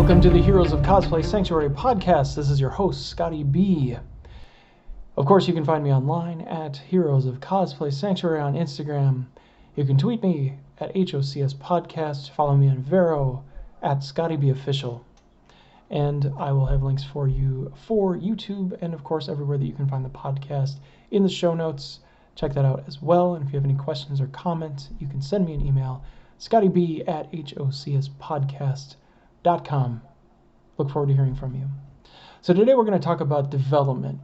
Welcome to the Heroes of Cosplay Sanctuary podcast. This is your host, Scotty B. Of course, you can find me online at Heroes of Cosplay Sanctuary on Instagram. You can tweet me at HoCS podcast. Follow me on Vero at ScottyBOfficial. And I will have links for you for YouTube and, of course, everywhere that you can find the podcast in the show notes. Check that out as well. And if you have any questions or comments, you can send me an email, scottyb at HoCSpodcast.com. Look forward to hearing from you. So today we're going to talk about development.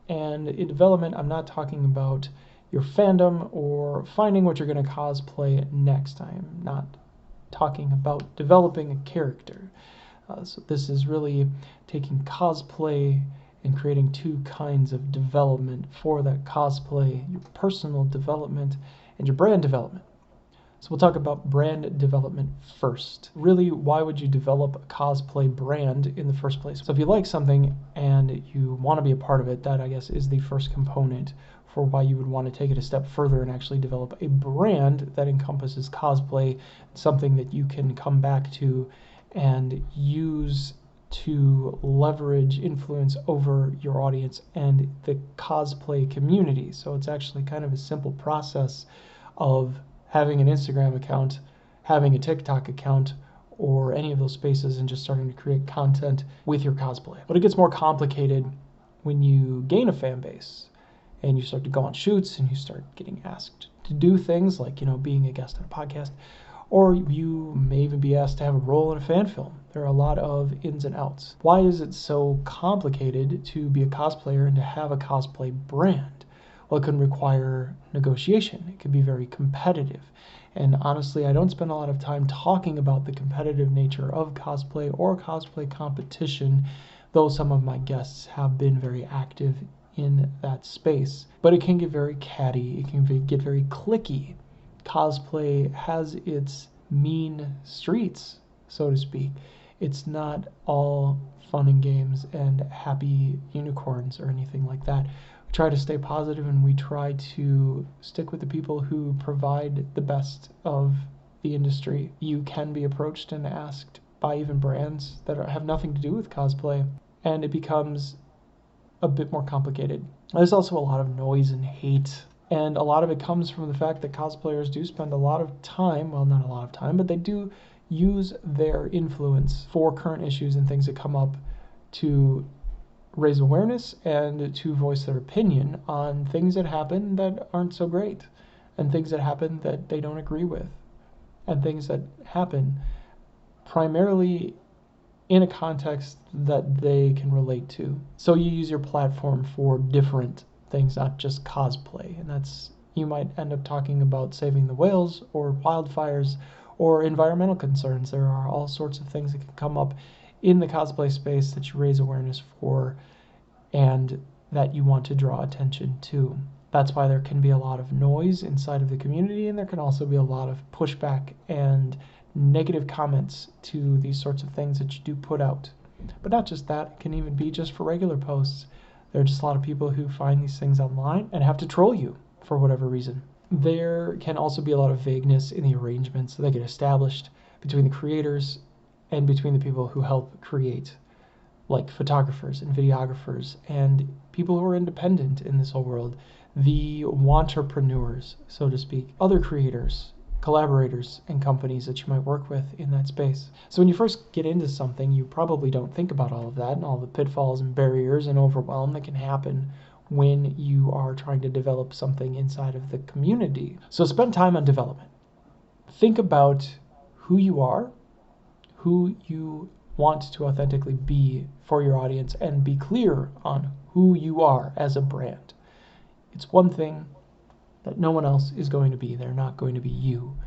And in development, I'm not talking about your fandom or finding what you're going to cosplay next. I'm not talking about developing a character. So this is really taking cosplay and creating two kinds of development for that cosplay, your personal development and your brand development. So we'll talk about brand development first. Really, why would you develop a cosplay brand in the first place? So if you like something and you want to be a part of it, that I guess is the first component for why you would want to take it a step further and actually develop a brand that encompasses cosplay, something that you can come back to and use to leverage influence over your audience and the cosplay community. So it's actually kind of a simple process of having an Instagram account, having a TikTok account, or any of those spaces and just starting to create content with your cosplay. But it gets more complicated when you gain a fan base and you start to go on shoots and you start getting asked to do things like, being a guest on a podcast, or you may even be asked to have a role in a fan film. There are a lot of ins and outs. Why is it so complicated to be a cosplayer and to have a cosplay brand? Well, it can require negotiation. It can be very competitive. And honestly, I don't spend a lot of time talking about the competitive nature of cosplay or cosplay competition, though some of my guests have been very active in that space. But it can get very catty. It can get very cliquey. Cosplay has its mean streets, so to speak. It's not all fun and games and happy unicorns or anything like that. We try to stay positive and we try to stick with the people who provide the best of the industry. You can be approached and asked by even brands that have nothing to do with cosplay, and it becomes a bit more complicated. There's also a lot of noise and hate. And a lot of it comes from the fact that cosplayers do spend a lot of time, well, not a lot of time, but they do use their influence for current issues and things that come up to raise awareness and to voice their opinion on things that happen that aren't so great, and things that happen that they don't agree with, and things that happen primarily in a context that they can relate to. So you use your platform for different things, not just cosplay, and you might end up talking about saving the whales or wildfires or environmental concerns. There are all sorts of things that can come up in the cosplay space that you raise awareness for and that you want to draw attention to. That's why there can be a lot of noise inside of the community, and there can also be a lot of pushback and negative comments to these sorts of things that you do put out. But not just that, it can even be just for regular posts. There are just a lot of people who find these things online and have to troll you for whatever reason. There can also be a lot of vagueness in the arrangements that get established between the creators and between the people who help create, like photographers and videographers and people who are independent in this whole world, the wantrepreneurs, so to speak, other creators, collaborators, and companies that you might work with in that space. So when you first get into something, you probably don't think about all of that and all the pitfalls and barriers and overwhelm that can happen when you are trying to develop something inside of the community. So spend time on development. Think about who you are, who you want to authentically be for your audience, and be clear on who you are as a brand. It's one thing that no one else is going to be. They're not going to be you.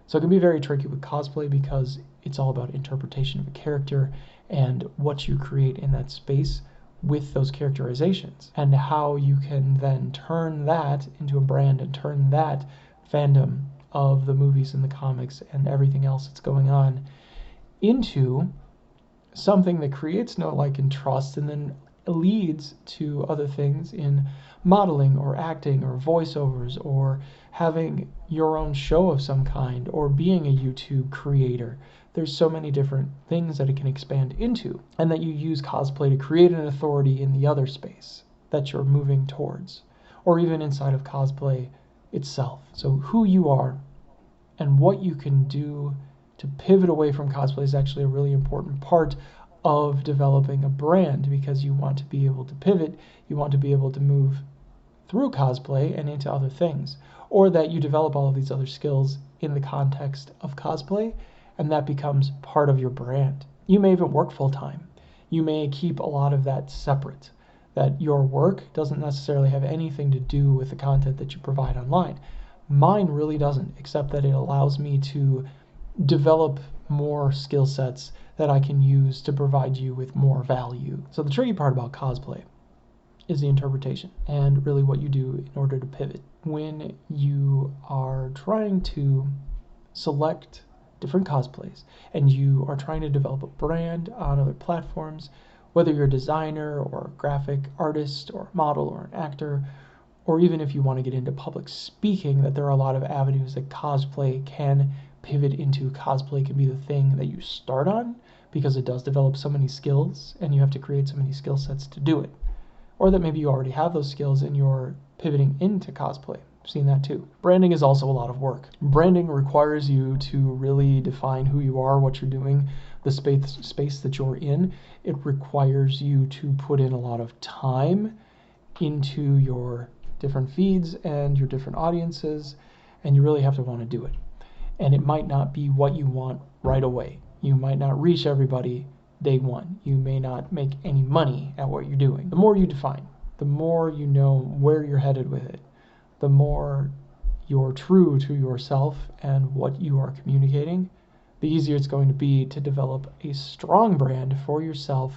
So it can be very tricky with cosplay because it's all about interpretation of a character and what you create in that space with those characterizations, and how you can then turn that into a brand and turn that fandom of the movies and the comics and everything else that's going on into something that creates know, like, and trust, and then leads to other things in modeling or acting or voiceovers or having your own show of some kind or being a YouTube creator. There's so many different things that it can expand into, and that you use cosplay to create an authority in the other space that you're moving towards, or even inside of cosplay itself. So who you are and what you can do to pivot away from cosplay is actually a really important part of developing a brand, because you want to be able to pivot, you want to be able to move through cosplay and into other things, or that you develop all of these other skills in the context of cosplay, and that becomes part of your brand. You may even work full-time. You may keep a lot of that separate, that your work doesn't necessarily have anything to do with the content that you provide online. Mine really doesn't, except that it allows me to develop more skill sets that I can use to provide you with more value. So the tricky part about cosplay is the interpretation and really what you do in order to pivot. When you are trying to select different cosplays and you are trying to develop a brand on other platforms, whether you're a designer or a graphic artist or a model or an actor, or even if you want to get into public speaking, that there are a lot of avenues that cosplay can pivot into. Cosplay can be the thing that you start on because it does develop so many skills and you have to create so many skill sets to do it. Or that maybe you already have those skills and you're pivoting into cosplay. I've seen that too. Branding is also a lot of work. Branding requires you to really define who you are, what you're doing, the space that you're in. It requires you to put in a lot of time into your different feeds and your different audiences, and you really have to want to do it. And it might not be what you want right away. You might not reach everybody day one. You may not make any money at what you're doing. The more you define, the more you know where you're headed with it, the more you're true to yourself and what you are communicating, the easier it's going to be to develop a strong brand for yourself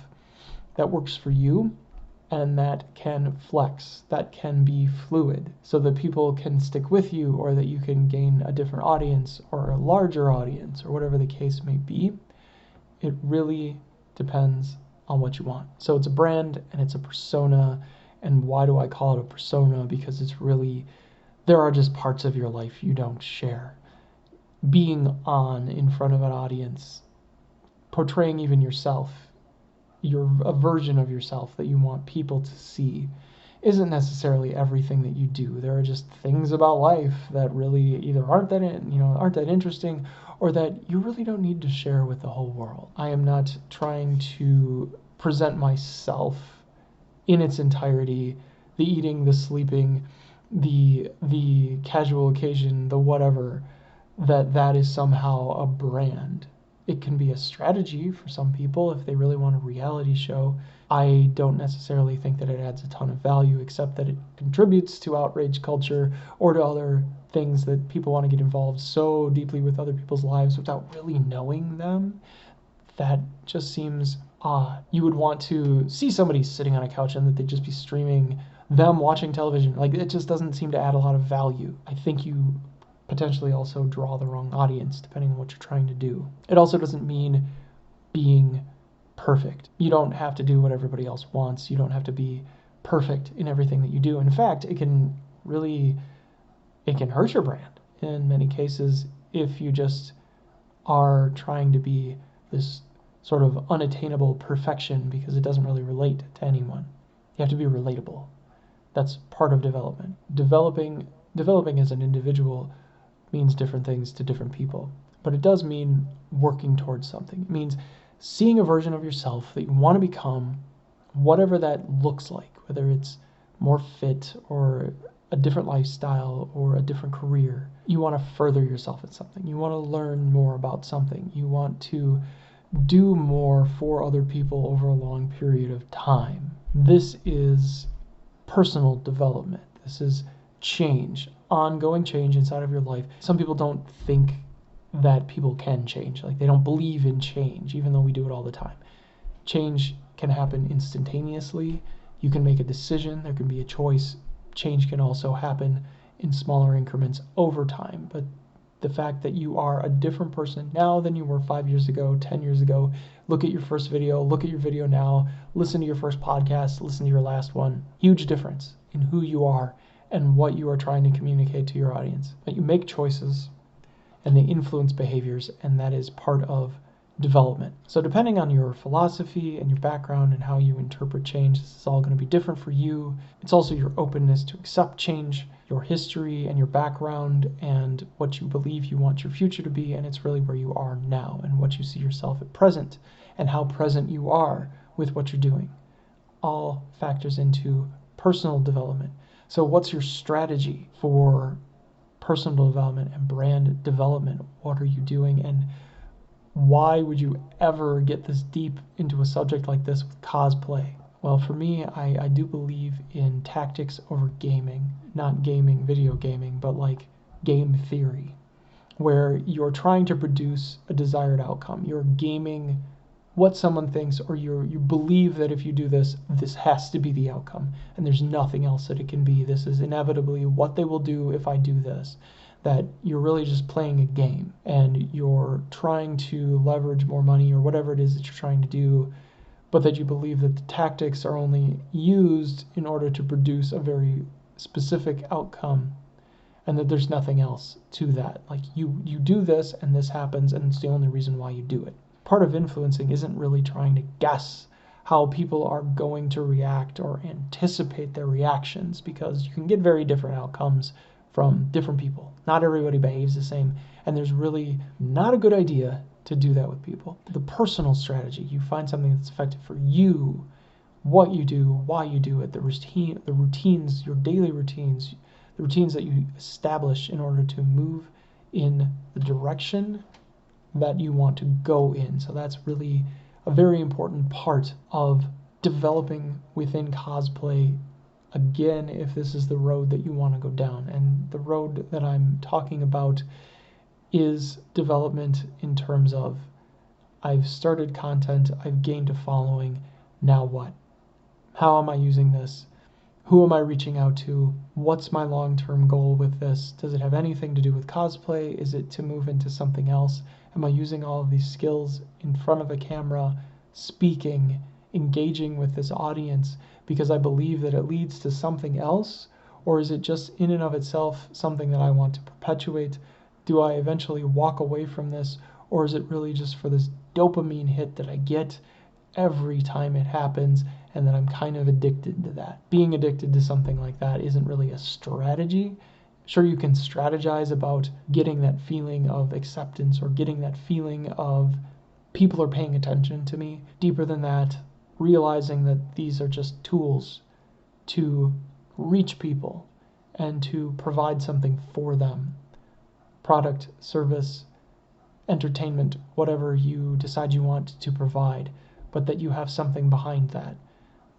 that works for you and that can flex, that can be fluid, so that people can stick with you, or that you can gain a different audience or a larger audience, or whatever the case may be. It really depends on what you want. So it's a brand and it's a persona. And why do I call it a persona? Because it's really, there are just parts of your life you don't share. Being on in front of an audience, portraying even yourself, a version of yourself that you want people to see, isn't necessarily everything that you do. There are just things about life that really either aren't that interesting, or that you really don't need to share with the whole world. I am not trying to present myself in its entirety, the eating, the sleeping, the casual occasion, the whatever, that is somehow a brand. It can be a strategy for some people if they really want a reality show. I don't necessarily think that it adds a ton of value, except that it contributes to outrage culture or to other things that people want to get involved so deeply with other people's lives without really knowing them. That just seems odd. You would want to see somebody sitting on a couch and that they'd just be streaming them watching television. Like, it just doesn't seem to add a lot of value. I think you potentially also draw the wrong audience depending on what you're trying to do. It also doesn't mean being perfect. You don't have to do what everybody else wants. You don't have to be perfect in everything that you do. In fact, it can hurt your brand in many cases if you just are trying to be this sort of unattainable perfection, because it doesn't really relate to anyone. You have to be relatable. That's part of development. Developing as an individual means different things to different people, but it does mean working towards something. It means seeing a version of yourself that you want to become, whatever that looks like, whether it's more fit or a different lifestyle or a different career. You want to further yourself in something. You want to learn more about something. You want to do more for other people over a long period of time. This is personal development. This is change, ongoing change inside of your life. Some people don't think that people can change. Like, they don't believe in change, even though we do it all the time. Change can happen instantaneously. You can make a decision. There can be a choice. Change can also happen in smaller increments over time, but the fact that you are a different person now than you were 5 years ago, 10 years ago. Look at your first video, look at your video now, listen to your first podcast, listen to your last one. Huge difference in who you are and what you are trying to communicate to your audience. That you make choices and they influence behaviors, and that is part of development. So depending on your philosophy and your background and how you interpret change, this is all going to be different for you. It's also your openness to accept change, your history and your background, and what you believe you want your future to be, and it's really where you are now and what you see yourself at present and how present you are with what you're doing. All factors into personal development. So what's your strategy for personal development and brand development? What are you doing, and why would you ever get this deep into a subject like this with cosplay? Well, for me, I do believe in tactics over gaming. Not gaming, video gaming, but like game theory, where you're trying to produce a desired outcome. You're gaming what someone thinks, or you believe that if you do this, this has to be the outcome, and there's nothing else that it can be. This is inevitably what they will do if I do this. That you're really just playing a game, and you're trying to leverage more money or whatever it is that you're trying to do, but that you believe that the tactics are only used in order to produce a very specific outcome, and that there's nothing else to that. Like you do this and this happens, and it's the only reason why you do it. Part of influencing isn't really trying to guess how people are going to react or anticipate their reactions, because you can get very different outcomes from different people. Not everybody behaves the same, and there's really not a good idea to do that with people. The personal strategy, you find something that's effective for you, what you do, why you do it, the routines, your daily routines, the routines that you establish in order to move in the direction that you want to go in. So that's really a very important part of developing within cosplay. Again, if this is the road that you want to go down, and the road that I'm talking about is development in terms of I've started content, I've gained a following, now what? How am I using this? Who am I reaching out to? What's my long-term goal with this? Does it have anything to do with cosplay? Is it to move into something else? Am I using all of these skills in front of a camera, speaking, engaging with this audience because I believe that it leads to something else? Or is it just in and of itself something that I want to perpetuate? Do I eventually walk away from this? Or is it really just for this dopamine hit that I get every time it happens, and that I'm kind of addicted to that? Being addicted to something like that isn't really a strategy. Sure, you can strategize about getting that feeling of acceptance or getting that feeling of people are paying attention to me. Deeper than that, realizing that these are just tools to reach people and to provide something for them. Product, service, entertainment, whatever you decide you want to provide, but that you have something behind that,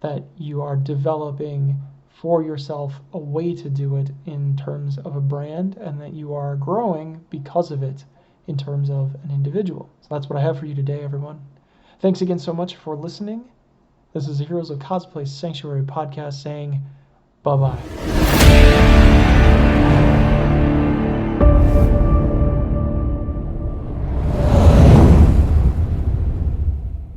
that you are developing for yourself a way to do it in terms of a brand, and that you are growing because of it in terms of an individual. So that's what I have for you today, everyone. Thanks again so much for listening. This is the Heroes of Cosplay Sanctuary podcast saying bye-bye.